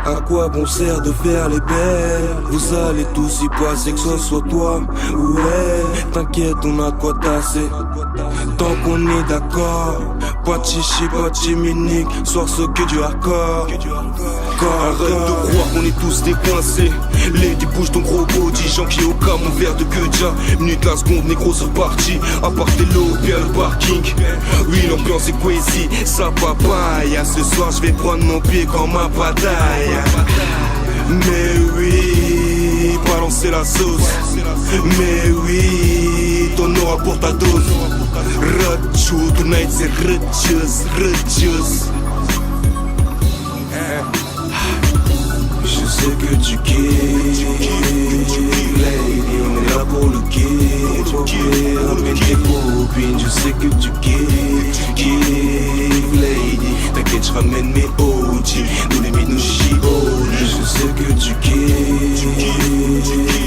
À quoi bon sert de faire les belles? Vous allez tous y passer, que ce soit toi ou elle. T'inquiète, on a quoi tasser. Tant qu'on est d'accord, pas de chichi, pas de chiminique. Soir ce que du hardcore. Arrête de croire qu'on est tous décoincés. Lady bouge ton gros body, Jean-Pied au cas, mon verre de queue déjà. Minute la seconde, négro c'est parti. À part tes lots, bien le parking. Oui, l'ambiance est crazy, ça papaye. Ce soir je vais prendre mon pied comme ma bataille. Mais oui, balancer la sauce. Mais oui, t'en auras pour ta dose. Ratchou, tonight c'est righteous. Je sais que tu kiffes, lady, on est là pour le kiff. Ramène tes copines, je sais que tu kiffes, lady. T'inquiète, je ramène mes OG, nous les Minushi OG. Je sais que tu kiffes,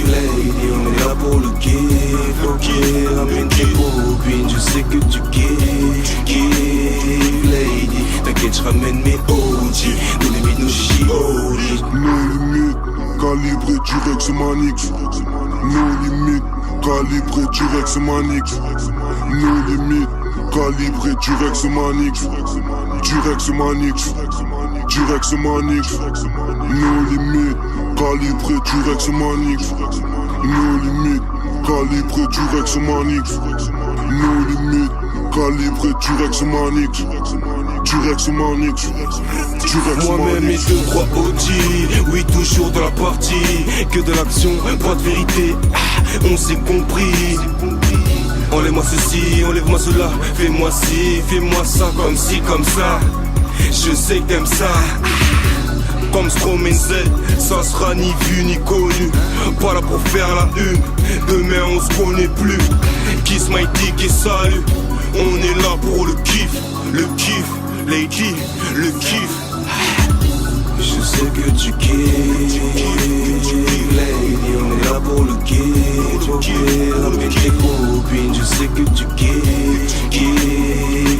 lady, on est là pour le kiff. Ramène tes copines, je sais que tu kiffes, lady. T'inquiète, je ramène mes OG, nous les Minushi OG. Nos limites, calibré Durex Manix. Nos limites, calibré Durex Manix. Nos limites, calibré Durex Manix. Durex Manix. Durex Manix. Nos limites, calibré Durex Manix. Nos limites, calibré Durex Manix. Nos limites, calibré Durex Manix. Durex Manix. Moi-même et 2-3 OG, oui toujours dans la partie. Que de l'action, pas de vérité, on s'est compris. Enlève-moi ceci, enlève-moi cela. Fais-moi ci, fais-moi ça, comme ci, comme ça. Je sais que t'aimes ça. Comme Stromae Z, ça sera ni vu ni connu. Pas là pour faire la une, demain on se connaît plus. Kiss my dick et salut. On est là pour le kiff, lady, le kiff. Je sais que tu kiffes, lady, on est là pour le kiff. Ramène tes copines, je sais que tu kiffes,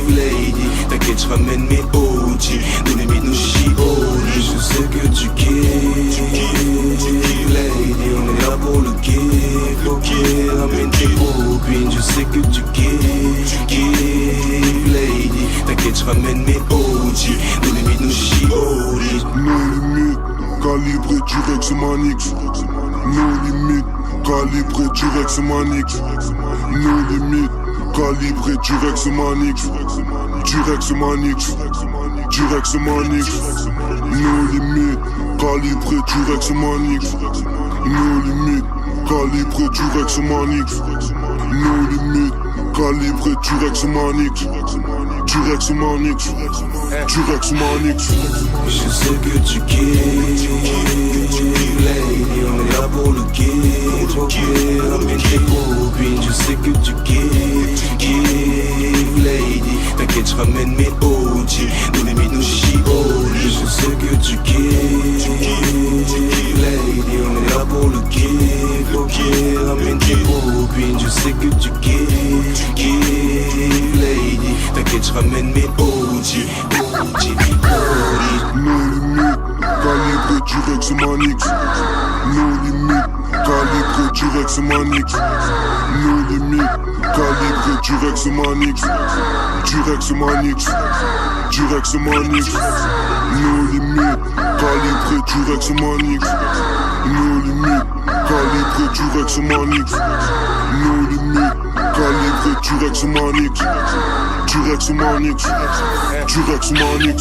lady. T'inquiète, je ramène mes OG, nous les Minushi OG. Je sais que tu kiffes, lady, on est là pour le kiff. Ramène tes copines, je sais que tu kiffes, lady. T'inquiète, je ramène mes OG, nous les Minushi OG. Nos limites, calibré Durex Manix. Nos limites, calibré Durex Manix. Nos limites, calibré Durex Manix. Durex Manix. Durex Manix. Nos limites, calibré Durex Manix. Nos limites, calibré Durex Manix. Nos limites, calibré Durex Manix. Durex Manix. Durex Manix. Je sais que tu kiffes, lady, on est là pour le kiff. Ramène tes copines, je sais que tu kiffes, lady. T'inquiète, je ramène mes OG, nous les Minushi OG. Je sais que tu kiffes, lady, on est là pour le kiff. Ramène tes copines, je sais que tu kiffes, lady. T'inquiète, je ramène mes OG. Nos limites, calibré Durex Manix. Nos limites, calibré Durex Manix. Nos limites, calibré Durex Manix. Durex Manix. Durex Manix. Nos limites, calibré Durex Manix. Nos limites, calibré Durex Manix. Nos limites, calibré Durex Manix. Durex Manix. Durex Manix.